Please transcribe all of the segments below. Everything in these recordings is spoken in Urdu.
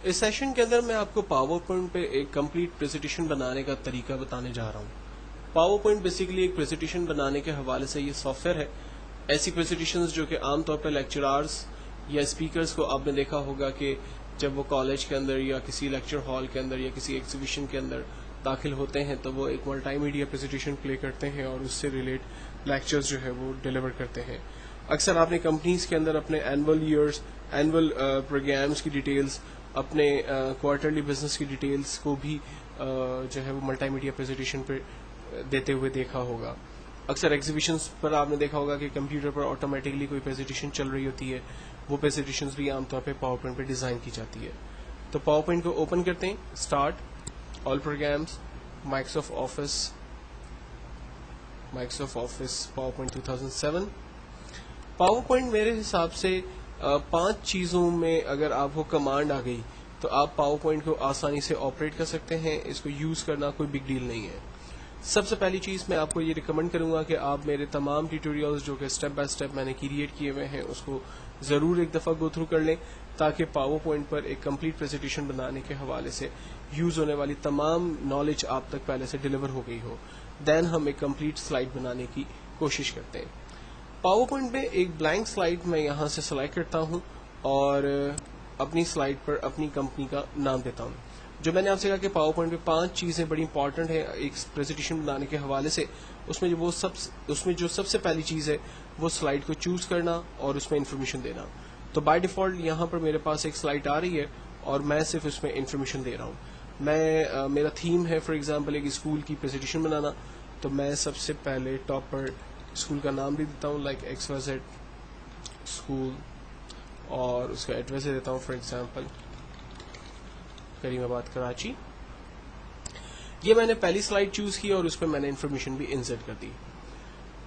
اس سیشن کے اندر میں آپ کو پاور پوائنٹ پہ ایک کمپلیٹ پریزنٹیشن بنانے کا طریقہ بتانے جا رہا ہوں۔ پاور پوائنٹ بیسیکلی ایک پریزنٹیشن بنانے کے حوالے سے یہ سافٹ ویئر ہے۔ ایسی پریزنٹیشنز جو کہ عام طور پہ لیکچرارز یا اسپیکرز کو آپ نے دیکھا ہوگا کہ جب وہ کالج کے اندر یا کسی لیکچر ہال کے اندر یا کسی ایگزیبیشن کے اندر داخل ہوتے ہیں تو وہ ایک ملٹی میڈیا پریزنٹیشن پلے کرتے ہیں اور اس سے ریلیٹ لیکچرز جو ہے وہ ڈیلیور کرتے ہیں۔ اکثر آپ نے کمپنیز کے اندر اپنے اینول پروگرامز کی ڈیٹیلز، اپنے کوارٹرلی بزنس کی ڈیٹیلز کو بھی جو ہے وہ ملٹی میڈیا پریزنٹیشن پہ دیتے ہوئے دیکھا ہوگا۔ اکثر ایگزیبیشنز پر آپ نے دیکھا ہوگا کہ کمپیوٹر پر آٹومیٹکلی کوئی پریزنٹیشن چل رہی ہوتی ہے، وہ پریزنٹیشنز بھی عام طور پہ پاور پوائنٹ پہ ڈیزائن کی جاتی ہے۔ تو پاور پوائنٹ کو اوپن کرتے ہیں، start, all programs, Microsoft Office PowerPoint 2007۔ PowerPoint میرے حساب سے 5 چیزوں میں اگر آپ کو کمانڈ آ گئی تو آپ پاور پوائنٹ کو آسانی سے آپریٹ کر سکتے ہیں۔ اس کو یوز کرنا کوئی بگ ڈیل نہیں ہے۔ سب سے پہلی چیز میں آپ کو یہ ریکمینڈ کروں گا کہ آپ میرے تمام ٹیوٹوریلز جو کہ اسٹیپ بائی اسٹیپ میں نے کریٹ کیے ہوئے ہیں اس کو ضرور ایک دفعہ گو تھرو کر لیں، تاکہ پاور پوائنٹ پر ایک کمپلیٹ پریزنٹیشن بنانے کے حوالے سے یوز ہونے والی تمام نالج آپ تک پہلے سے ڈیلیور ہو گئی ہو۔ دین ہم ایک کمپلیٹ سلائڈ بنانے کی کوشش کرتے ہیں۔ پاور پوائنٹ میں ایک بلینک سلائڈ میں یہاں سے سلیکٹ کرتا ہوں اور اپنی سلائڈ پر اپنی کمپنی کا نام دیتا ہوں۔ جو میں نے آپ سے کہا کہ پاور پوائنٹ پہ 5 چیزیں بڑی امپورٹنٹ ہیں ایک پریزنٹیشن بنانے کے حوالے سے، اس میں جو سب سے پہلی چیز ہے وہ سلائڈ کو چوز کرنا اور اس میں انفارمیشن دینا۔ تو بائی ڈیفالٹ یہاں پر میرے پاس ایک سلائڈ آ رہی ہے اور میں صرف اس میں انفارمیشن دے رہا ہوں۔ میرا تھیم ہے فار ایگزامپل ایک اسکول کی پریزنٹیشن بنانا، تو میں سب سے پہلے ٹاپ پر اسکول کا نام بھی دیتا ہوں، لائک XYZ اسکول، اور اس کا ایڈریس دے دیتا ہوں فار ایگزامپل کریم آباد کراچی۔ یہ میں نے پہلی سلائڈ چوز کی اور اس پہ میں نے انفارمیشن بھی انسرٹ کر دی۔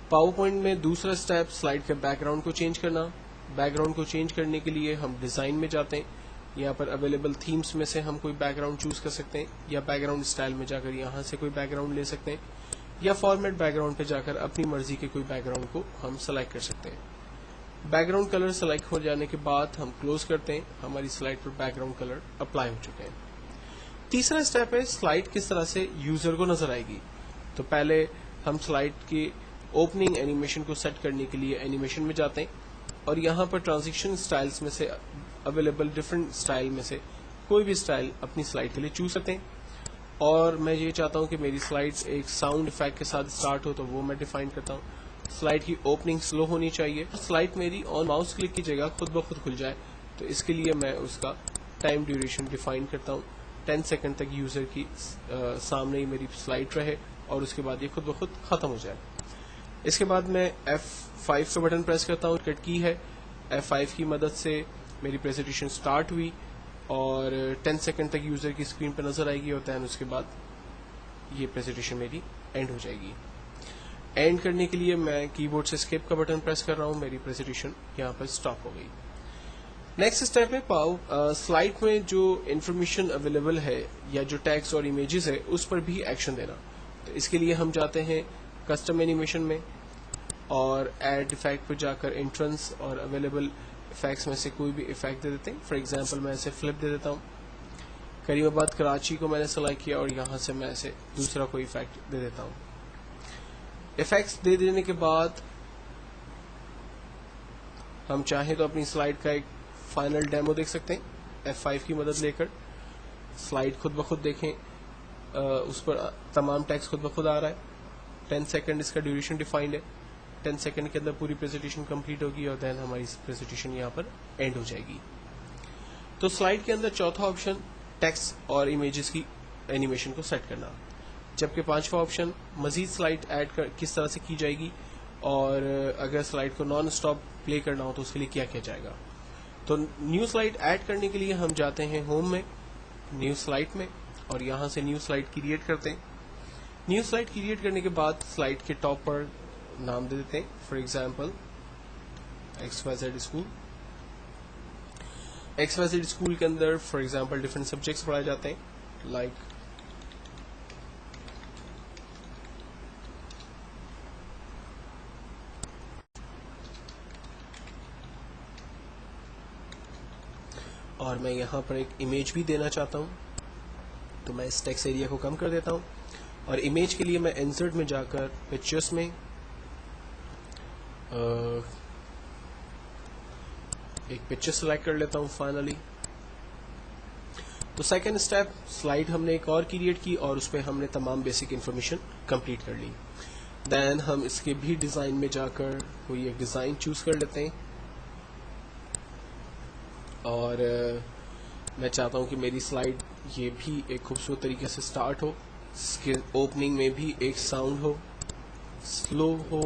پاور پوائنٹ میں دوسرا سٹیپ سلائڈ کے بیک گراؤنڈ کو چینج کرنا۔ بیک گراؤنڈ کو چینج کرنے کے لیے ہم ڈیزائن میں جاتے ہیں، یہاں پر اویلیبل تھیمز میں سے ہم کوئی بیک گراؤنڈ چوز کر سکتے ہیں، یا بیک گراؤنڈ اسٹائل میں جا کر یہاں سے کوئی بیک گراؤنڈ لے سکتے ہیں، یا فارمیٹ بیک گراؤنڈ پہ جا کر اپنی مرضی کے کوئی بیک گراؤنڈ کو ہم سلیکٹ کر سکتے ہیں۔ بیک گراؤنڈ کلر سلیکٹ ہو جانے کے بعد ہم کلوز کرتے ہیں، ہماری سلائڈ پر بیک گراؤنڈ کلر اپلائی ہو چکے ہیں۔ تیسرا اسٹیپ ہے سلائڈ کس طرح سے یوزر کو نظر آئے گی۔ تو پہلے ہم سلائڈ کی اوپننگ اینیمیشن کو سیٹ کرنے کے لیے اینیمیشن میں جاتے ہیں اور یہاں پر ٹرانزیکشن سٹائلز میں سے اویلیبل ڈفرنٹ سٹائل میں سے کوئی بھی سٹائل اپنی سلائڈ کے لیے چوز کرتے ہیں، اور میں یہ چاہتا ہوں کہ میری سلائڈز ایک ساؤنڈ افیکٹ کے ساتھ سٹارٹ ہو تو وہ میں ڈیفائن کرتا ہوں۔ سلائڈ کی اوپننگ سلو ہونی چاہیے، سلائڈ میری آن ماؤس کلک کی جگہ خود بخود کھل جائے، تو اس کے لیے میں اس کا ٹائم ڈیوریشن ڈیفائن کرتا ہوں، 10 سیکنڈ تک یوزر کی سامنے ہی میری سلائڈ رہے اور اس کے بعد یہ خود بخود ختم ہو جائے۔ اس کے بعد میں F5 کا بٹن پریس کرتا ہوں، کٹ کی ہے، F5 کی مدد سے میری پریزنٹیشن سٹارٹ ہوئی اور 10 سیکنڈ تک یوزر کی اسکرین پہ نظر آئے گی، اور دین اس کے بعد یہ پریزنٹیشن میری اینڈ ہو جائے گی۔ اینڈ کرنے کے لیے میں کی بورڈ سے اسکیپ کا بٹن پریس کر رہا ہوں، میری پریزنٹیشن یہاں پر سٹاپ ہو گئی۔ نیکسٹ اسٹیپ ہے سلائڈ میں جو انفارمیشن اویلیبل ہے یا جو ٹیکسٹ اور امیجز ہے اس پر بھی ایکشن دینا۔ تو اس کے لیے ہم جاتے ہیں کسٹم اینیمیشن میں اور ایڈ افیکٹ پہ جا کر انٹرنس اور اویلیبل افیکٹس میں سے کوئی بھی افیکٹ دے دیتے ہیں۔ فار ایگزامپل میں اسے فلپ دے دیتا ہوں، کریم آباد کراچی کو میں نے سلیکٹ کیا اور یہاں سے میں اسے دوسرا کوئی افیکٹ دے دیتا ہوں۔ افیکٹس دے دینے کے بعد ہم چاہیں تو اپنی سلائڈ کا ایک فائنل ڈیمو دیکھ سکتے ہیں، F5 کی مدد لے کر سلائڈ خود بخود دیکھیں، اس پر تمام ٹیکسٹ خود بخود آ رہا ہے۔ 10 سیکنڈ اس کا ڈیوریشن ڈیفائنڈ ہے، 10 سیکنڈ کے اندر پوری پریزنٹیشن کمپلیٹ ہوگی اور دین ہماری پریزنٹیشن یہاں پر اینڈ ہو جائے گی۔ تو سلائڈ کے اندر چوتھا آپشن ٹیکسٹ اور امیجز کی اینیمیشن کو سیٹ کرنا، جبکہ پانچواں آپشن مزید سلائڈ ایڈ کس طرح سے کی جائے گی، اور اگر سلائڈ کو نان اسٹاپ پلے کرنا ہو تو اس کے لیے کیا کیا جائے گا۔ تو نیو سلائڈ ایڈ کرنے کے لیے ہم جاتے ہیں ہوم میں، نیو سلائڈ میں، اور یہاں سے نیو سلائڈ کریٹ کرتے ہیں۔ نیو سلائڈ کریٹ کرنے کے بعد سلائڈ کے ٹاپ پر نام دے دیتے ہیں، for example XYZ school. XYZ school کے اندر فار ایگزامپل ڈفرینٹ سبجیکٹس پڑھائے جاتے ہیں، لائک اور میں یہاں پر ایک امیج بھی دینا چاہتا ہوں، تو میں اس ٹیکسٹ ایریا کو کم کر دیتا ہوں اور امیج کے لیے میں انسرٹ میں جا کر پکچرز میں ایک پکچر سلیکٹ کر لیتا ہوں فائنلی. تو سیکنڈ اسٹیپ، سلائیڈ ہم نے ایک اور کریٹ کی اور اس پہ ہم نے تمام بیسک انفارمیشن کمپلیٹ کر لی. دین ہم اس کے بھی ڈیزائن میں جا کر کوئی ایک ڈیزائن چوز کر لیتے ہیں اور میں چاہتا ہوں کہ میری سلائیڈ یہ بھی ایک خوبصورت طریقے سے سٹارٹ ہو. اس کے اوپننگ میں بھی ایک ساؤنڈ ہو، سلو ہو،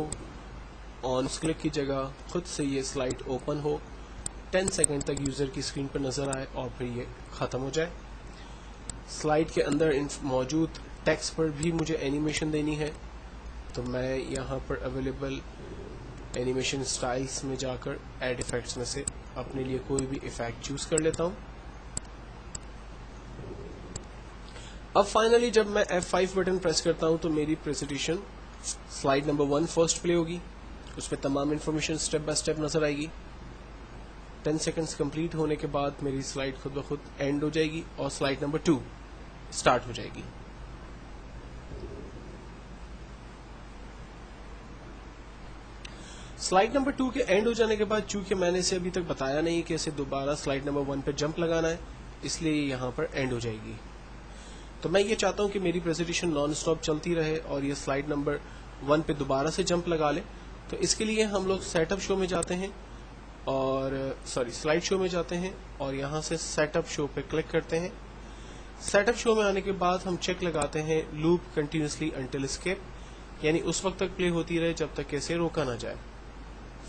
آن کلک کی جگہ خود سے یہ سلائیڈ اوپن ہو، 10 سیکنڈ تک یوزر کی اسکرین پر نظر آئے اور پھر یہ ختم ہو جائے. سلائیڈ کے اندر موجود ٹیکسٹ پر بھی مجھے اینیمیشن دینی ہے، تو میں یہاں پر اویلیبل اینیمیشن سٹائلز میں جا کر ایڈ ایفیکٹس میں سے اپنے لیے کوئی بھی ایفیکٹ چوز کر لیتا ہوں. اب فائنلی جب میں F5 بٹن پریس کرتا ہوں تو میری پریزنٹیشن سلائیڈ نمبر 1 فرسٹ پلے ہوگی، اس پہ تمام انفارمیشن سٹیپ بائی سٹیپ نظر آئے گی. 10 سیکنڈز کمپلیٹ ہونے کے بعد میری سلائیڈ خود بخود اینڈ ہو جائے گی اور سلائیڈ نمبر 2 سٹارٹ ہو جائے گی. سلائیڈ نمبر 2 کے اینڈ ہو جانے کے بعد چونکہ میں نے اسے ابھی تک بتایا نہیں کہ اسے دوبارہ سلائیڈ نمبر 1 پہ جمپ لگانا ہے، اس لیے یہاں پر اینڈ ہو جائے گی. تو میں یہ چاہتا ہوں کہ میری پریزنٹیشن نان اسٹاپ چلتی رہے اور یہ سلائیڈ نمبر 1 پہ دوبارہ سے جمپ لگا لے. تو اس کے لیے ہم لوگ سیٹ اپ شو میں جاتے ہیں اور سلائیڈ شو میں جاتے ہیں اور یہاں سے سیٹ اپ شو پہ کلک کرتے ہیں. سیٹ اپ شو میں آنے کے بعد ہم چیک لگاتے ہیں لوپ کنٹینیوسلی انٹل اسکیپ، یعنی اس وقت تک پلے ہوتی رہے جب تک کہ اسے روکا نہ جائے.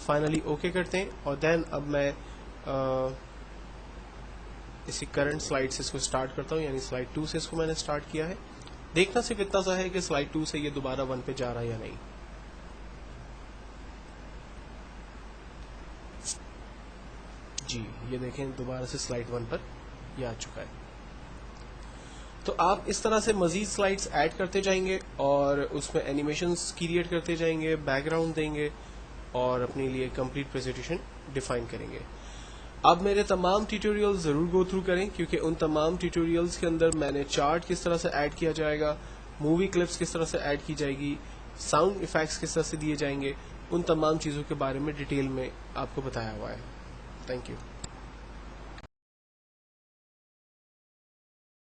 فائنلی اوکے کرتے ہیں اور دین اب میں اسی کرنٹ سلائیڈ سے اس کو سٹارٹ کرتا ہوں، یعنی سلائیڈ 2 سے اس کو میں نے سٹارٹ کیا ہے. دیکھنا صرف اتنا سا ہے کہ سلائیڈ 2 سے یہ دوبارہ 1 پہ جا رہا ہے یا نہیں. جی یہ دیکھیں دوبارہ سے سلائیڈ 1 پر یہ آ چکا ہے. تو آپ اس طرح سے مزید سلائیڈز ایڈ کرتے جائیں گے اور اس میں اینیمیشنز کریٹ کرتے جائیں گے، بیک گراؤنڈ دیں گے اور اپنے لیے کمپلیٹ پریزنٹیشن ڈیفائن کریں گے. اب میرے تمام ٹیوٹوریل ضرور گو تھرو کریں کیونکہ ان تمام ٹیوٹوریلز کے اندر میں نے چارٹ کس طرح سے ایڈ کیا جائے گا، مووی کلپس کس طرح سے ایڈ کی جائے گی، ساؤنڈ ایفیکٹس کس طرح سے دیے جائیں گے، ان تمام چیزوں کے بارے میں ڈیٹیل میں آپ کو بتایا ہوا ہے. Thank you.